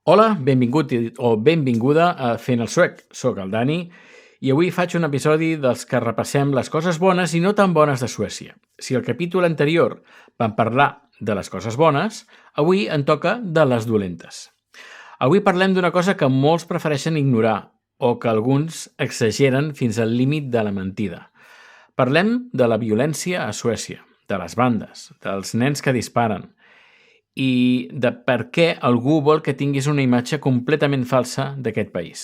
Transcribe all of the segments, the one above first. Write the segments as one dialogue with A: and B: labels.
A: Hola, benvingut o benvinguda a Fent el Suec. Soc el Dani i avui faig un episodi dels que repassem les coses bones i no tan bones de Suècia. Si al capítol anterior vam parlar de les coses bones, avui en toca de les dolentes. Avui parlem d'una cosa que molts prefereixen ignorar o que alguns exageren fins al límit de la mentida. Parlem de la violència a Suècia, de les bandes, dels nens que disparen, i de per què algú vol que tinguis una imatge completament falsa d'aquest país.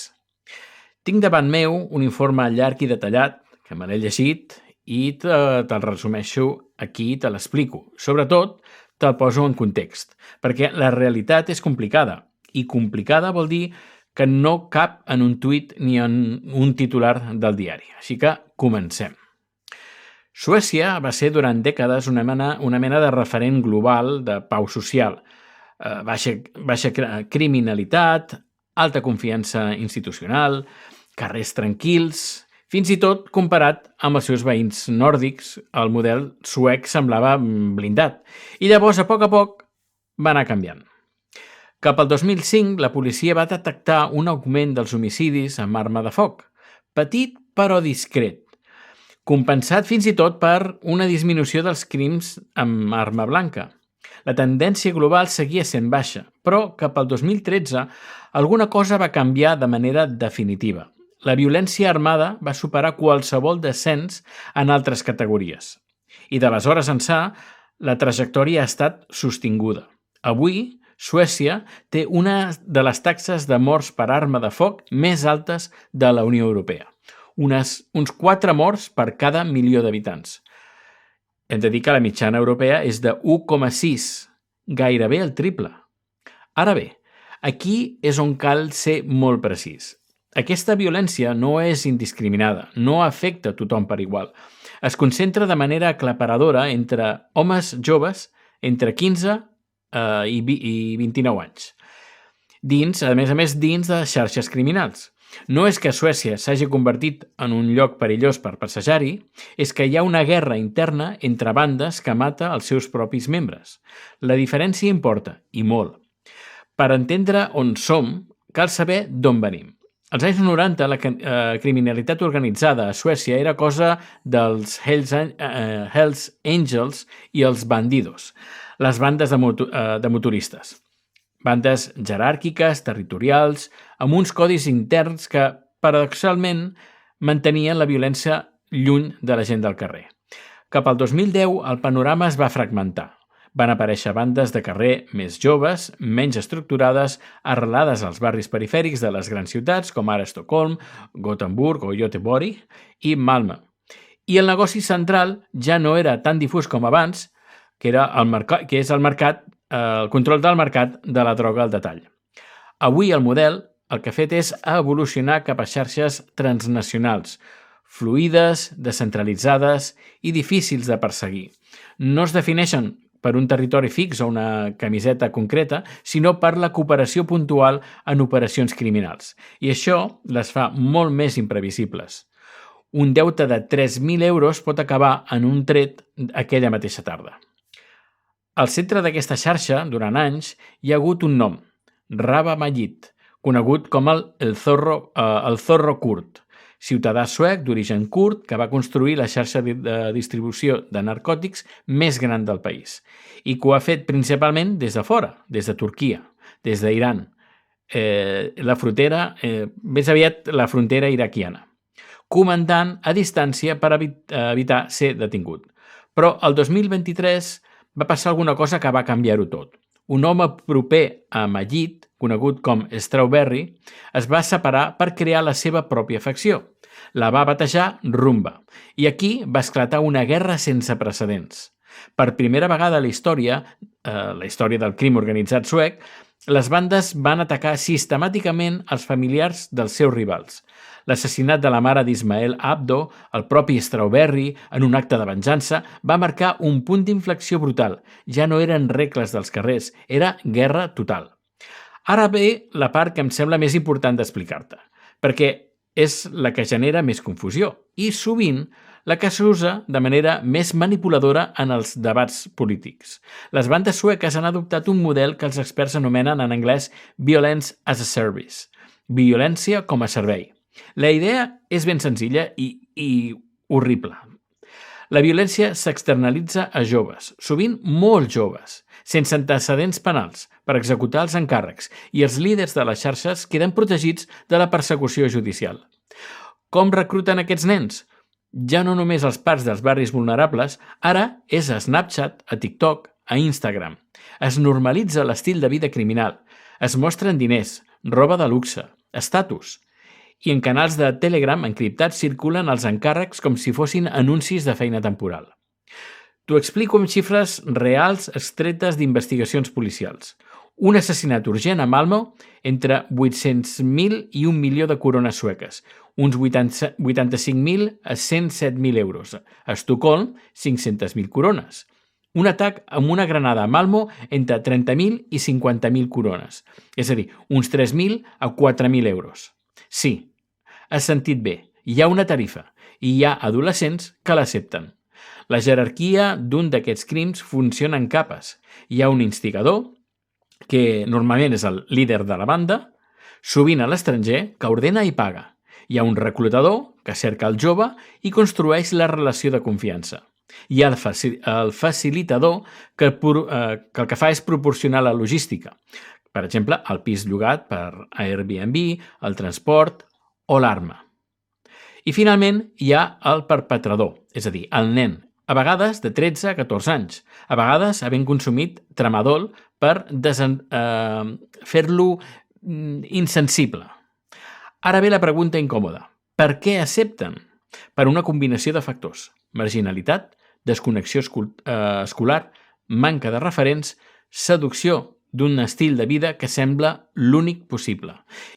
A: Tinc davant meu un informe llarg i detallat, que me l'he llegit, i te'l resumeixo aquí i te l'explico. Sobretot, te'l poso en context, perquè la realitat és complicada, i complicada vol dir que no cap en un tuit ni en un titular del diari. Així que comencem. Suècia va ser durant dècades una mena de referent global de pau social, baixa criminalitat, alta confiança institucional, carrers tranquils. Fins i tot comparat amb els seus veïns nòrdics, el model suec semblava blindat. I llavors, a poc va anar canviant. Cap al 2005, la policia va detectar un augment dels homicidis amb arma de foc, petit però discret, compensat fins i tot per una disminució dels crims amb arma blanca. La tendència global seguia sent baixa, però cap al 2013 alguna cosa va canviar de manera definitiva. La violència armada va superar qualsevol descens en altres categories. I d'aleshores ençà, la trajectòria ha estat sostinguda. Avui, Suècia té una de les taxes de morts per arma de foc més altes de la Unió Europea. Uns 4 morts per cada milió d'habitants. Hem de dir que la mitjana europea és de 1,6, gairebé el triple. Ara bé, aquí és on cal ser molt precís. Aquesta violència no és indiscriminada, no afecta a tothom per igual. Es concentra de manera aclaparadora entre homes joves entre 15 i 29 anys. A més, dins de xarxes criminals. No és que Suècia s'hagi convertit en un lloc perillós per passejar-hi, és que hi ha una guerra interna entre bandes que mata els seus propis membres. La diferència importa, i molt. Per entendre on som, cal saber d'on venim. Als anys 90, la criminalitat organitzada a Suècia era cosa dels Hells Angels i els bandidos, les bandes de motoristes. Bandes jeràrquiques, territorials, amb uns codis interns que, paradoxalment, mantenien la violència lluny de la gent del carrer. Cap al 2010, el panorama es va fragmentar. Van aparèixer bandes de carrer més joves, menys estructurades, arrelades als barris perifèrics de les grans ciutats, com ara Estocolm, Gothenburg o Göteborg i Malmö. I el negoci central ja no era tan difús com abans, que és el control del mercat de la droga al detall. Avui el model el que ha fet és evolucionar cap a xarxes transnacionals, fluides, descentralitzades i difícils de perseguir. No es defineixen per un territori fix o una camiseta concreta, sinó per la cooperació puntual en operacions criminals. I això les fa molt més imprevisibles. Un deute de 3.000 euros pot acabar en un tret aquella mateixa tarda. Al centre d'aquesta xarxa, durant anys, hi ha hagut un nom, Rava Majid, conegut com el Zorro Kurt, ciutadà suec d'origen kurd que va construir la xarxa de distribució de narcòtics més gran del país i que ho ha fet principalment des de fora, des de Turquia, des d'Iran, la frontera, més aviat la frontera iraquiana, comandant a distància per evitar ser detingut. Però el 2023 va passar alguna cosa que va canviar-ho tot. Un home proper a Majid, conegut com Strawberry, es va separar per crear la seva pròpia facció. La va batejar Rumba. I aquí va esclatar una guerra sense precedents. Per primera vegada a la història del crim organitzat suec, les bandes van atacar sistemàticament els familiars dels seus rivals. L'assassinat de la mare d'Ismael Abdo, el propi Strawberry, en un acte de venjança, va marcar un punt d'inflexió brutal. Ja no eren regles dels carrers, era guerra total. Ara ve la part que em sembla més important d'explicar-te, perquè és la que genera més confusió i sovint la que s'usa de manera més manipuladora en els debats polítics. Les bandes sueques han adoptat un model que els experts anomenen en anglès Violence as a Service, violència com a servei. La idea és ben senzilla i horrible. La violència s'externalitza a joves, sovint molt joves, sense antecedents penals, per executar els encàrrecs, i els líders de les xarxes queden protegits de la persecució judicial. Com recluten aquests nens? Ja no només els parcs dels barris vulnerables, ara és a Snapchat, a TikTok, a Instagram. Es normalitza l'estil de vida criminal, es mostren diners, roba de luxe, estatus, i en canals de Telegram encriptats circulen els encàrrecs com si fossin anuncis de feina temporal. T'ho explico amb xifres reals extretes d'investigacions policials. Un assassinat urgent a Malmö entre 800.000 i 1 milió de corones sueques, uns 85.000 a 107.000 euros. A Estocolm, 500.000 corones. Un atac amb una granada a Malmö entre 30.000 i 50.000 corones, és a dir, uns 3.000 a 4.000 euros. Sí, has sentit bé, hi ha una tarifa i hi ha adolescents que l'accepten. La jerarquia d'un d'aquests crims funciona en capes. Hi ha un instigador, que normalment és el líder de la banda, sovint a l'estranger, que ordena i paga. Hi ha un reclutador que cerca el jove i construeix la relació de confiança. Hi ha el facilitador que el que fa és proporcionar la logística. Per exemple, el pis llogat per Airbnb, el transport o l'arma. I finalment hi ha el perpetrador, és a dir, el nen, a vegades de 13 a 14 anys, a vegades havent consumit tramadol per fer-lo insensible. Ara ve la pregunta incòmoda. Per què accepten? Per una combinació de factors: marginalitat, desconnexió escolar, manca de referents, seducció d'un estil de vida que sembla l'únic possible.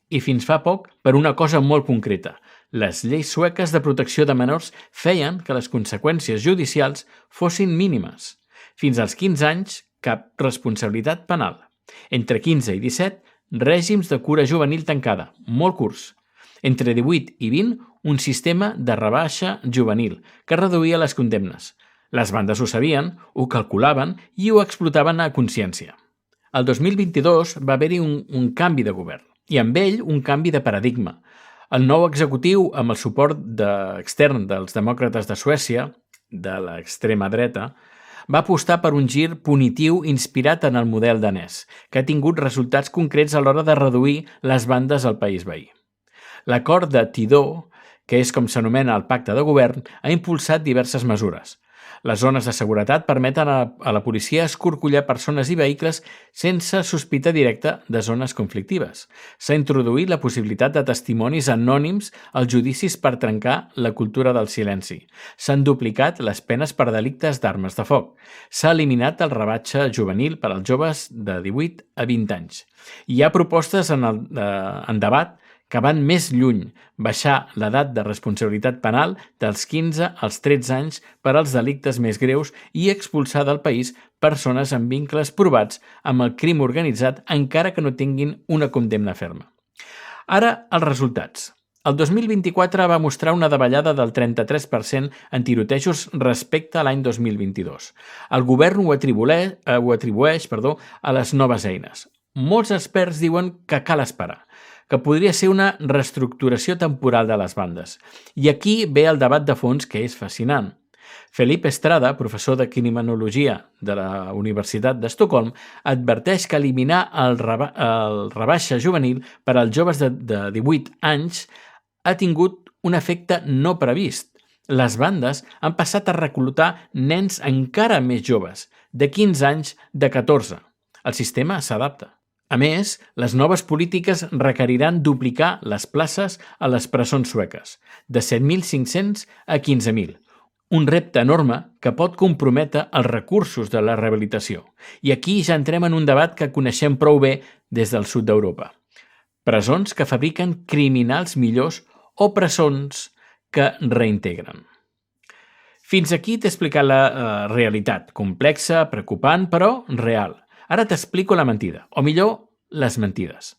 A: I fins fa poc, per una cosa molt concreta. Les lleis sueques de protecció de menors feien que les conseqüències judicials fossin mínimes. Fins als 15 anys, cap responsabilitat penal. Entre 15 i 17, règims de cura juvenil tancada, molt curts. Entre 18 i 20, un sistema de rebaixa juvenil que reduïa les condemnes. Les bandes ho sabien, ho calculaven i ho explotaven a consciència. El 2022 va haver-hi un canvi de govern i amb ell un canvi de paradigma. El nou executiu, amb el suport extern dels demòcrates de Suècia, de l'extrema dreta, va apostar per un gir punitiu inspirat en el model danès, que ha tingut resultats concrets a l'hora de reduir les bandes al país veí. L'acord de Tidó, que és com s'anomena el pacte de govern, ha impulsat diverses mesures. Les zones de seguretat permeten a la policia escorcollar persones i vehicles sense sospita directa de zones conflictives. S'ha introduït la possibilitat de testimonis anònims als judicis per trencar la cultura del silenci. S'han duplicat les penes per delictes d'armes de foc. S'ha eliminat el rebatge juvenil per als joves de 18 a 20 anys. Hi ha propostes en debat que van més lluny, baixar l'edat de responsabilitat penal dels 15 als 13 anys per als delictes més greus i expulsar del país persones amb vincles provats amb el crim organitzat encara que no tinguin una condemna ferma. Ara, els resultats. El 2024 va mostrar una davallada del 33% en tirotejos respecte a l'any 2022. El govern ho atribueix a les noves eines. Molts experts diuen que cal esperar, que podria ser una reestructuració temporal de les bandes. I aquí ve el debat de fons que és fascinant. Felipe Estrada, professor de criminologia de la Universitat d'Estocolm, adverteix que eliminar el rebaixa juvenil per als joves de 18 anys ha tingut un efecte no previst. Les bandes han passat a reclutar nens encara més joves, de 15 anys, de 14. El sistema s'adapta. A més, les noves polítiques requeriran duplicar les places a les presons sueques, de 7.500 a 15.000. Un repte enorme que pot comprometre els recursos de la rehabilitació. I aquí ja entrem en un debat que coneixem prou bé des del sud d'Europa. Presons que fabriquen criminals millors o presons que reintegren. Fins aquí t'he explicat la realitat, complexa, preocupant, però real. Ara t'explico la mentida, o millor, les mentides.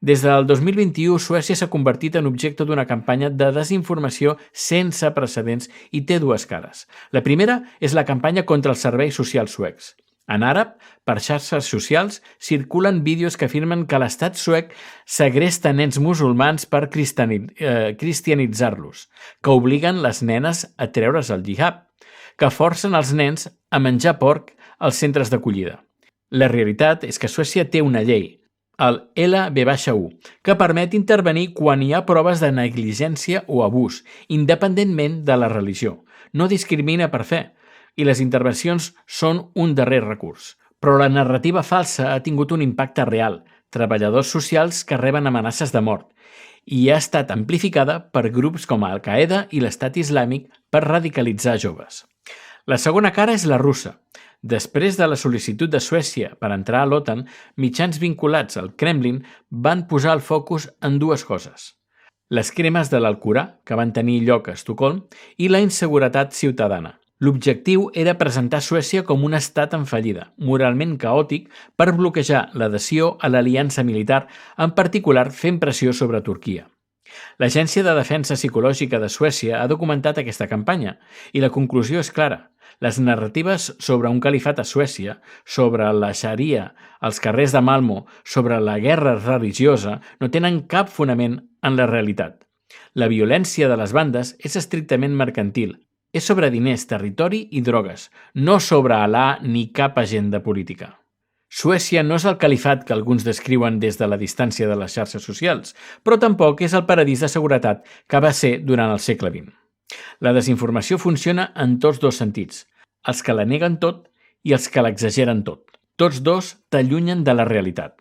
A: Des del 2021, Suècia s'ha convertit en objecte d'una campanya de desinformació sense precedents i té dues cares. La primera és la campanya contra els serveis socials suecs. En àrab, per xarxes socials, circulen vídeos que afirmen que l'estat suec segresta nens musulmans per cristianitzar-los, que obliguen les nenes a treure's el hijab, que forcen els nens a menjar porc als centres d'acollida. La realitat és que Suècia té una llei, el LB-1, que permet intervenir quan hi ha proves de negligència o abús, independentment de la religió. No discrimina per fe, i les intervencions són un darrer recurs. Però la narrativa falsa ha tingut un impacte real, treballadors socials que reben amenaces de mort, i ha estat amplificada per grups com Al-Qaeda i l'Estat Islàmic per radicalitzar joves. La segona cara és la russa. Després de la sol·licitud de Suècia per entrar a l'OTAN, mitjans vinculats al Kremlin van posar el focus en dues coses. Les cremes de l'Alcorà, que van tenir lloc a Estocolm, i la inseguretat ciutadana. L'objectiu era presentar Suècia com un estat en fallida, moralment caòtic, per bloquejar l'adhesió a l'aliança militar, en particular fent pressió sobre Turquia. L'Agència de Defensa Psicològica de Suècia ha documentat aquesta campanya i la conclusió és clara. Les narratives sobre un califat a Suècia, sobre la xaria als carrers de Malmö, sobre la guerra religiosa, no tenen cap fonament en la realitat. La violència de les bandes és estrictament mercantil. És sobre diners, territori i drogues, no sobre Alà ni cap agenda política. Suècia no és el califat que alguns descriuen des de la distància de les xarxes socials, però tampoc és el paradís de seguretat que va ser durant el segle XX. La desinformació funciona en tots dos sentits, els que la neguen tot i els que l'exageren tot. Tots dos t'allunyen de la realitat.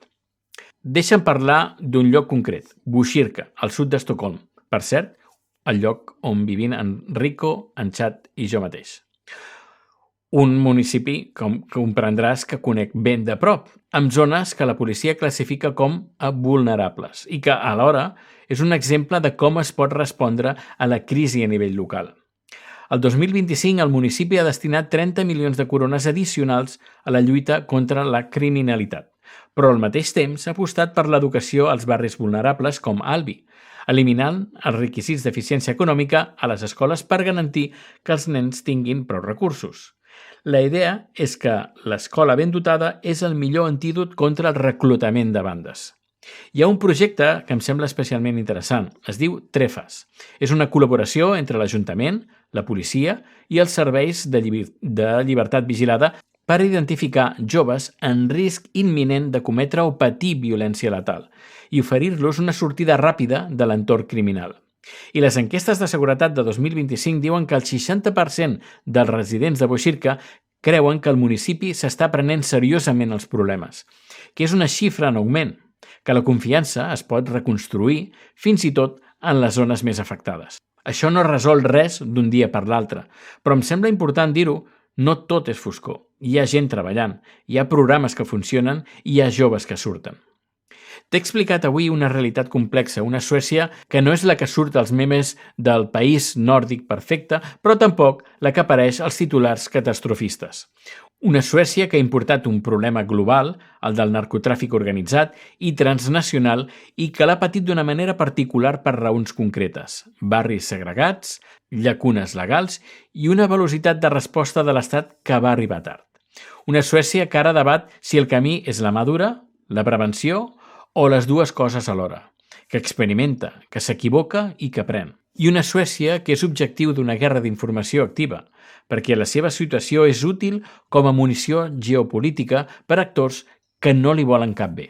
A: Deixa'm parlar d'un lloc concret, Botkyrka, al sud d'Estocolm. Per cert, el lloc on vivim en Rico, en Chad i jo mateix. Un municipi, com comprendràs, que conec ben de prop, amb zones que la policia classifica com a vulnerables i que, alhora, és un exemple de com es pot respondre a la crisi a nivell local. El 2025 el municipi ha destinat 30 milions de corones addicionals a la lluita contra la criminalitat, però al mateix temps s'ha apostat per l'educació als barris vulnerables com Albi, eliminant els requisits d'eficiència econòmica a les escoles per garantir que els nens tinguin prou recursos. La idea és que l'escola ben dotada és el millor antídot contra el reclutament de bandes. Hi ha un projecte que em sembla especialment interessant. Es diu Trefas. És una col·laboració entre l'Ajuntament, la policia i els serveis de llibertat vigilada per identificar joves en risc imminent de cometre o patir violència letal i oferir-los una sortida ràpida de l'entorn criminal. I les enquestes de seguretat de 2025 diuen que el 60% dels residents de Botkyrka creuen que el municipi s'està prenent seriosament els problemes, que és una xifra en augment, que la confiança es pot reconstruir fins i tot en les zones més afectades. Això no resol res d'un dia per l'altre, però em sembla important dir-ho, no tot és foscor. Hi ha gent treballant, hi ha programes que funcionen i hi ha joves que surten. T'he explicat avui una realitat complexa, una Suècia que no és la que surt als memes del país nòrdic perfecte, però tampoc la que apareix als titulars catastrofistes. Una Suècia que ha importat un problema global, el del narcotràfic organitzat i transnacional, i que l'ha patit d'una manera particular per raons concretes. Barris segregats, llacunes legals i una velocitat de resposta de l'Estat que va arribar tard. Una Suècia que ara debat si el camí és la mà dura, la prevenció o les dues coses alhora, que experimenta, que s'equivoca i que aprèn. I una Suècia que és objectiu d'una guerra d'informació activa, perquè la seva situació és útil com a munició geopolítica per a actors que no li volen cap bé.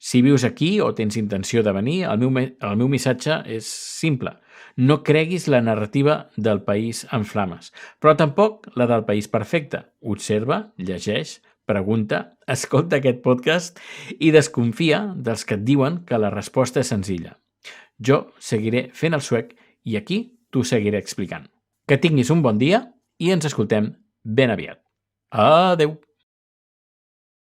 A: Si vius aquí o tens intenció de venir, el meu missatge és simple. No creguis la narrativa del país en flames, però tampoc la del país perfecte. Observa, llegeix, pregunta, escolta aquest podcast i desconfia dels que et diuen que la resposta és senzilla. Jo seguiré fent el suec i aquí t'ho seguiré explicant. Que tinguis un bon dia i ens escoltem ben aviat. Adeu!